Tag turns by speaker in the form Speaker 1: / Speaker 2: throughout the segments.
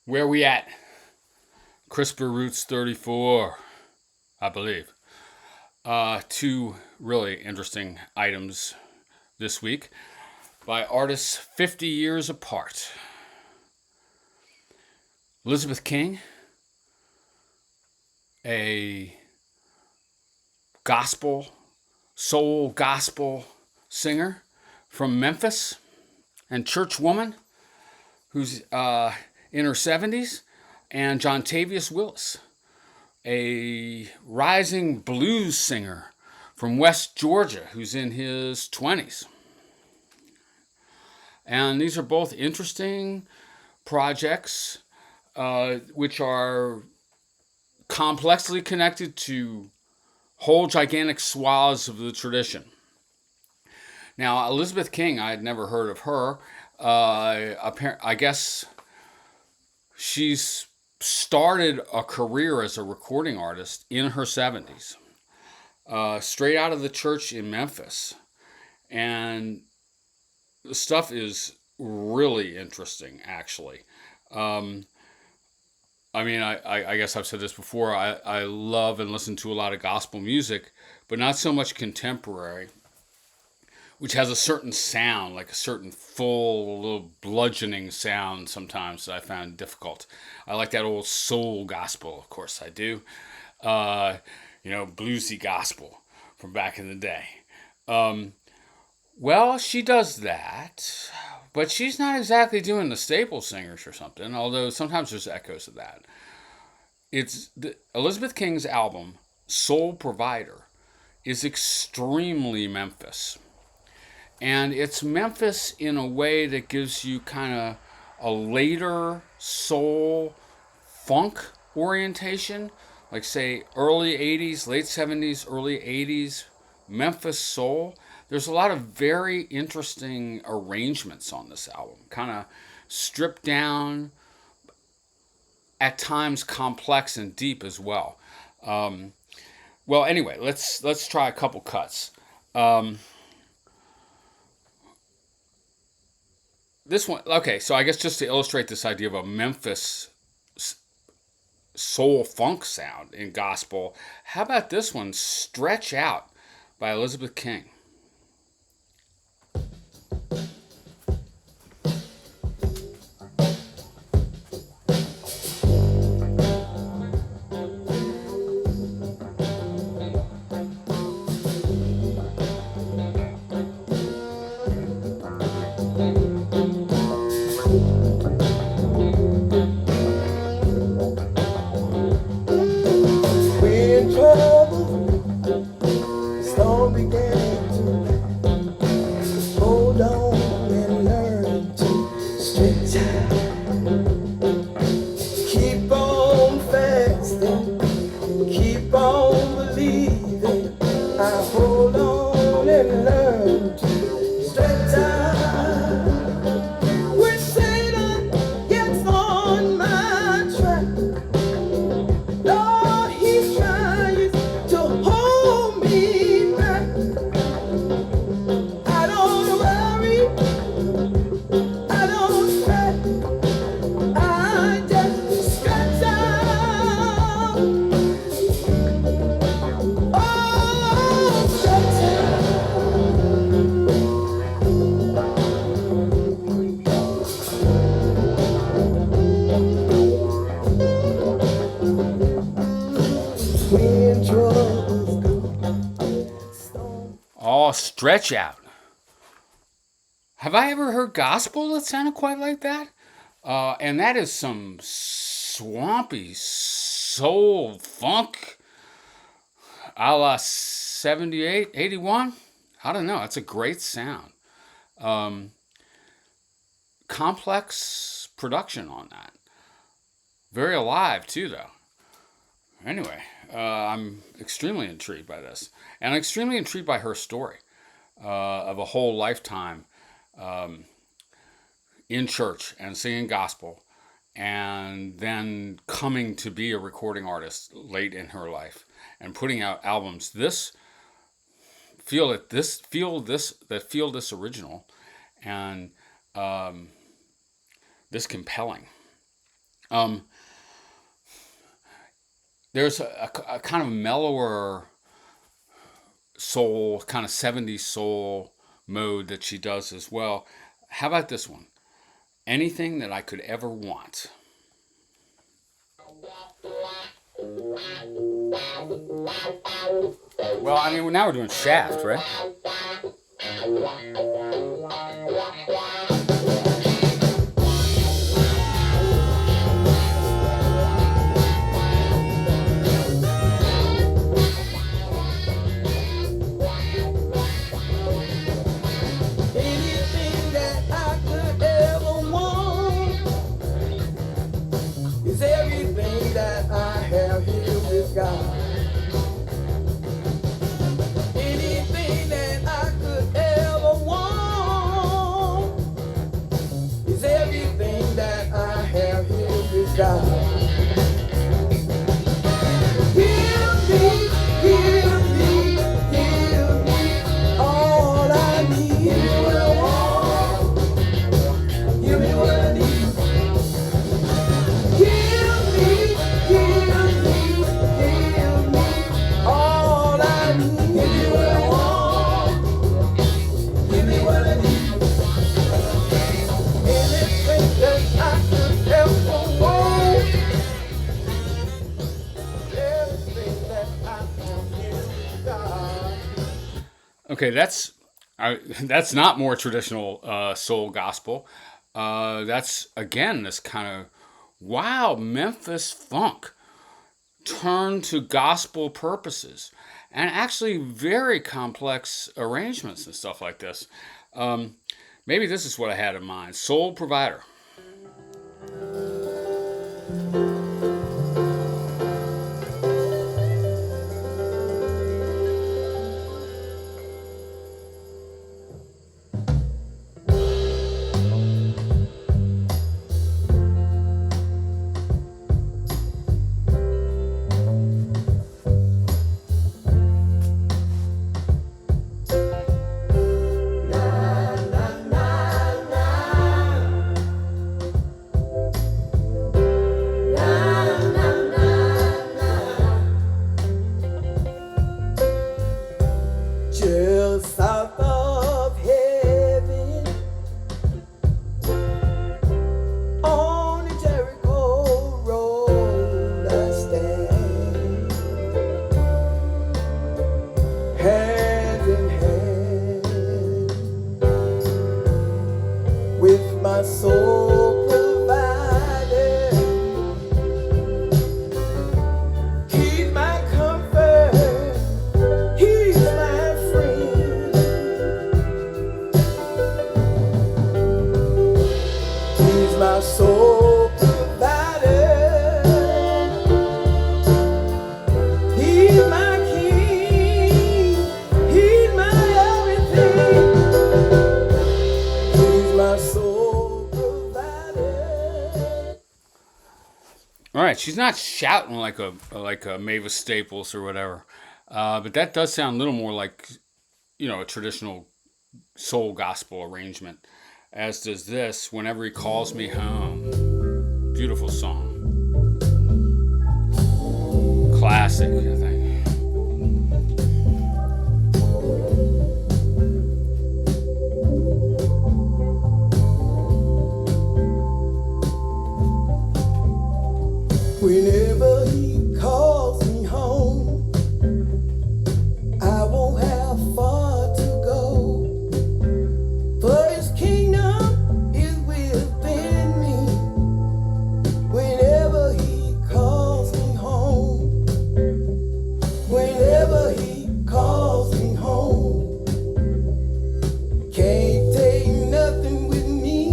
Speaker 1: Where we at? CRISPR Roots 34, I believe. Two really interesting items this week by artists 50 years apart. Elizabeth King, a soul gospel singer from Memphis, and churchwoman who's in her 70s, and Jontavious Willis, a rising blues singer from West Georgia who's in his 20s. And these are both interesting projects which are complexly connected to whole gigantic swaths of the tradition. Now, Elizabeth King, I had never heard of her. I guess she's started a career as a recording artist in her 70s, straight out of the church in Memphis. And the stuff is really interesting, actually. I guess I've said this before. I love and listen to a lot of gospel music, but not so much contemporary, which has a certain sound, like a certain full, little bludgeoning sound sometimes that I found difficult. I like that old soul gospel, of course I do. Bluesy gospel from back in the day. Well, she does that, but she's not exactly doing the staple singers or something, although sometimes there's echoes of that. Elizabeth King's album, Soul Provider, is extremely Memphis. And it's Memphis in a way that gives you kind of a later soul funk orientation, like say early 80s, late 70s, early 80s Memphis soul. There's a lot of very interesting arrangements on this album, kind of stripped down, at times complex and deep as well. Anyway, let's try a couple cuts. This one, okay, so I guess just to illustrate this idea of a Memphis soul funk sound in gospel, how about this one, Stretch Out by Elizabeth King?
Speaker 2: When trouble storm began to hold on and learn to stretch out, keep on fasting, keep on believing. I hold on and learn to stretch out. When Satan gets on my track, Lord, he tries to hold me back. I don't worry, I don't fret, I just stretch out. Oh, stretch out. When troubles come,
Speaker 1: Oh, Stretch Out. Have I ever heard gospel that sounded quite like that? And that is some swampy soul funk a la 78, 81. I don't know. It's a great sound. Complex production on that. Very alive, too, though. Anyway, I'm extremely intrigued by this. And I'm extremely intrigued by her story of a whole lifetime in church and singing gospel, and then coming to be a recording artist late in her life and putting out albums that feel this original and this compelling. Um, there's a kind of mellower soul, kind of 70s soul mode that she does as well. How about this one? Anything that I could ever want. Well, I mean, now we're doing Shaft, right?
Speaker 2: Anything that I could ever want is everything that I have here with God. Anything that I could ever want is everything that I have here with God. Give me, give me, give me all I need. Give me what I want. Give me what I need. Give me, give me, give me all I need. Give me what I want. Give me what I need. Anything that I could ever want. Everything that I have here with God.
Speaker 1: Okay, that's not more traditional soul gospel. That's again this kind of wow Memphis funk turned to gospel purposes, and actually very complex arrangements and stuff like this. Maybe this is what I had in mind: Soul Provider.
Speaker 2: Just south of heaven, on the Jericho road I stand, hand in hand with my soul provider. He's my comfort, he's my friend, he's my soul provider, he's my king, he's my everything, he's my soul provider.
Speaker 1: All right, she's not shouting like a Mavis Staples or whatever, but that does sound a little more like a traditional soul gospel arrangement. As does this, Whenever He Calls Me Home. Beautiful song, classic, I think.
Speaker 2: Whenever he calls me home, I won't have far to go, for his kingdom is within me. Whenever he calls me home, whenever he calls me home, can't take nothing with me,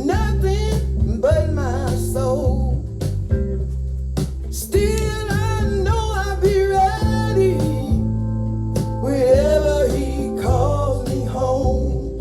Speaker 2: nothing but my soul. Still I know I'll be ready whenever he calls me home,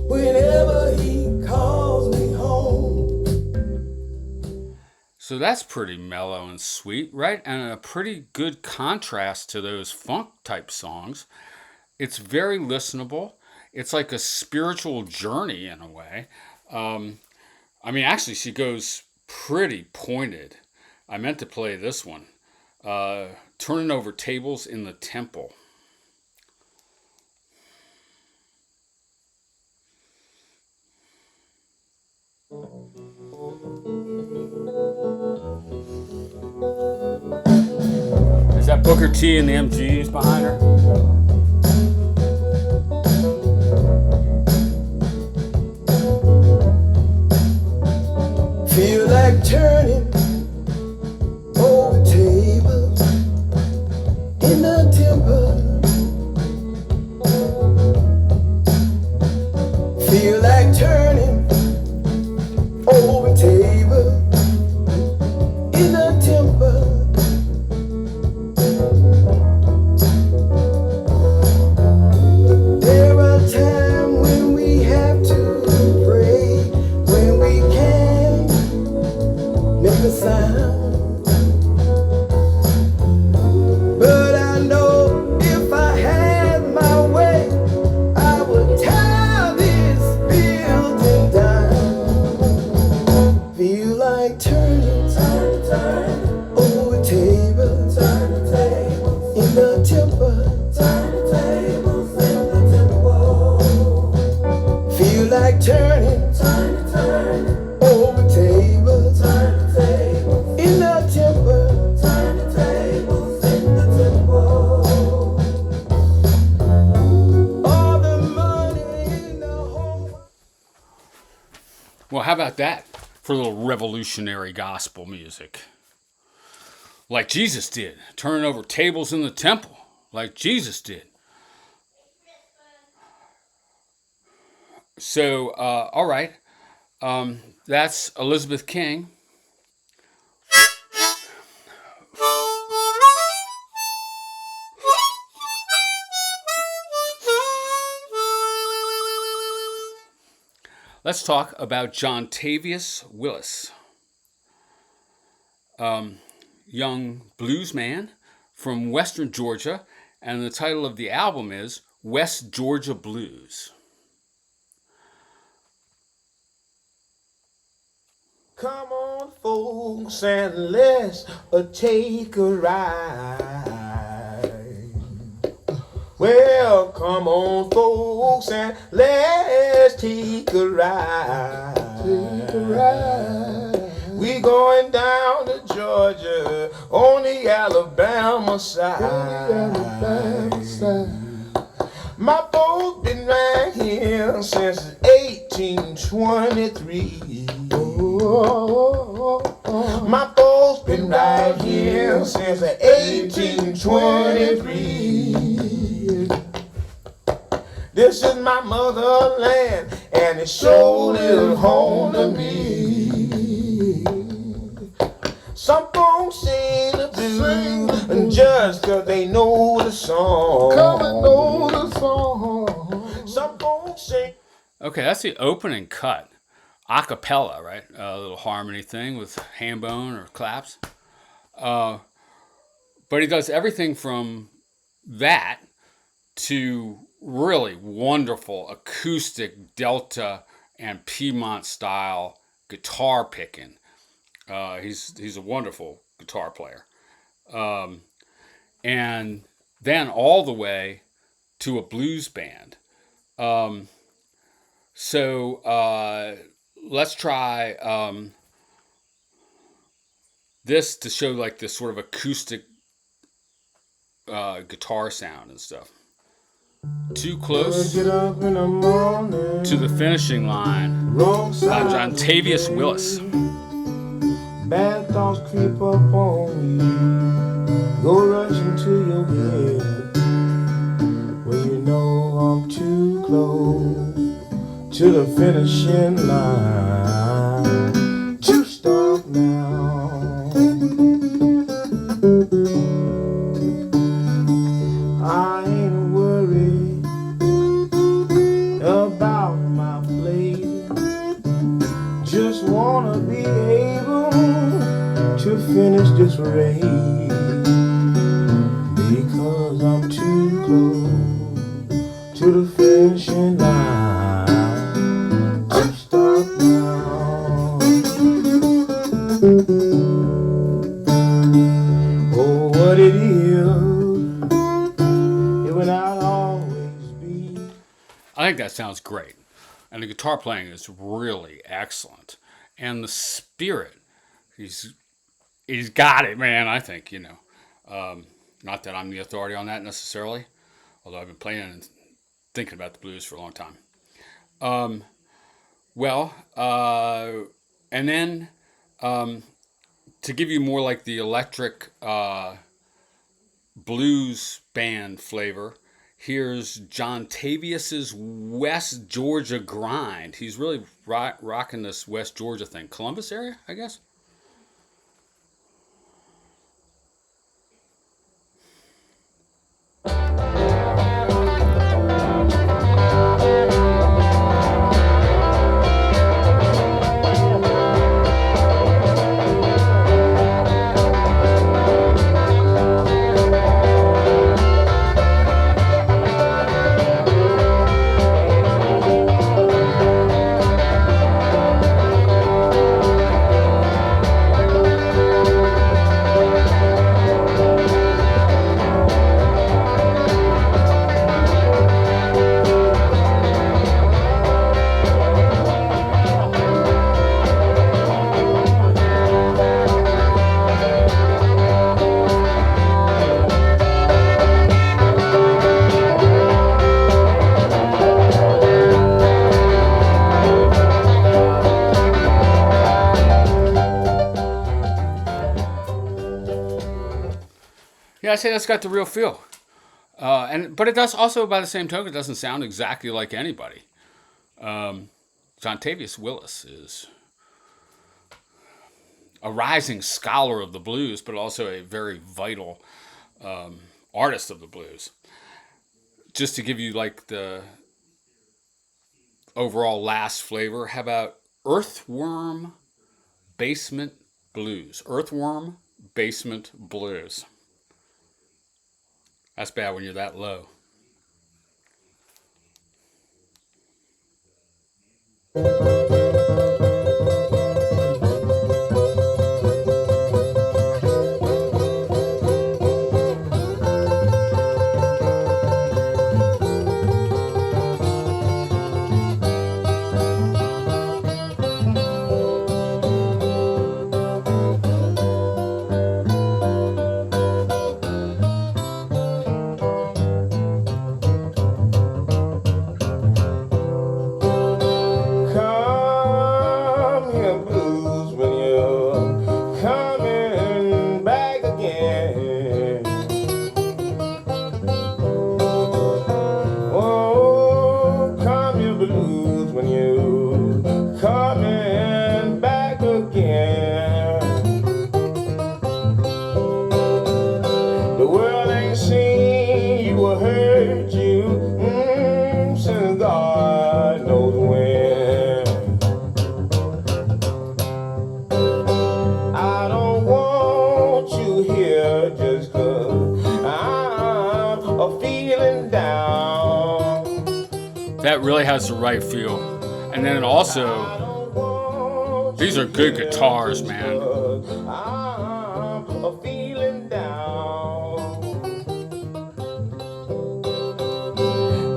Speaker 2: whenever he calls me home.
Speaker 1: So that's pretty mellow and sweet, right? And a pretty good contrast to those funk type songs. It's very listenable. It's like a spiritual journey in a way. I mean, actually, she goes pretty pointed. I meant to play this one. Turning over tables in the temple. Is that Booker T and the MGs behind her?
Speaker 2: Feel like turning over tables in the temple. Feel like turning over tables in the temple. There are times when we have to pray, when we can't make a sound. But I know if I had my way, I would tear this building down. Feel like turning over tables in the temple. Feel like turning over tables in the temple. All the money in the whole.
Speaker 1: Well, how about that for a little revolutionary gospel music? Like Jesus did, turning over tables in the temple, like Jesus did. So, all right, that's Elizabeth King. Let's talk about Jontavious Willis, young bluesman from Western Georgia, and the title of the album is West Georgia Blues.
Speaker 2: Come on, folks, and let's take a ride. Well, come on, folks, and let's take a ride. We going down to Georgia on the Alabama side. My boat been right here since 1823. My boat's been right here since 1823. This is my motherland, and it sure is home to me. Some folks sing the blues just 'cause they know the song. Some folks sing.
Speaker 1: Okay, that's the opening cut. A cappella, right? A little harmony thing with ham bone or claps. But he does everything from that to really wonderful acoustic Delta and Piedmont style guitar picking. He's a wonderful guitar player. And then all the way to a blues band. Let's try this to show like this sort of acoustic guitar sound and stuff. Too close to the finishing line by Jontavious Willis.
Speaker 2: Bad thoughts creep up on you, go rushing to your head. Well, you know I'm too close to the finishing line to stop now. I ain't worried about my plate, just wanna be able to finish this race, because I'm too close to the finishing line to stop now.
Speaker 1: think that sounds great. And the guitar playing is really excellent. And the spirit, he's got it, man. I think, not that I'm the authority on that necessarily, although I've been playing and thinking about the blues for a long time. Well, and then to give you more like the electric blues band flavor, here's Jontavious West Georgia Grind. He's really rocking this West Georgia thing. Columbus area, I guess? Yeah, I say that's got the real feel. But it does also, by the same token, it doesn't sound exactly like anybody. Jontavious Willis is a rising scholar of the blues, but also a very vital artist of the blues. Just to give you like the overall last flavor, how about Earthworm Basement Blues? Earthworm Basement Blues. That's bad when you're that low.
Speaker 2: Come here, blues, when you're coming back again. Oh, come here, blues, when you're coming back again. The world ain't seen you or heard you since God knows when. I don't want you here just 'cause I'm a feeling down.
Speaker 1: That really has the right feel. And then also, these are good guitars, man.
Speaker 2: I'm a feeling down.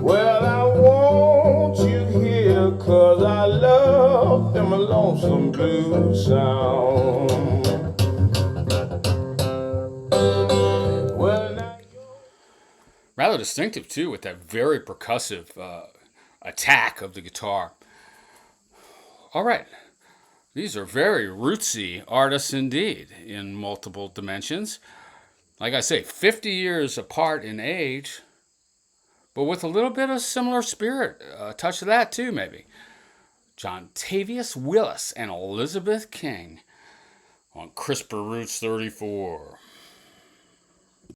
Speaker 2: Well, I want you here 'cause I love them lonesome blues sound. Well, now
Speaker 1: Rather distinctive, too, with that very percussive attack of the guitar. All right. These are very rootsy artists indeed in multiple dimensions. Like I say, 50 years apart in age, but with a little bit of similar spirit. A touch of that, too, maybe. Jontavious Willis and Elizabeth King on CRISPR Roots 34.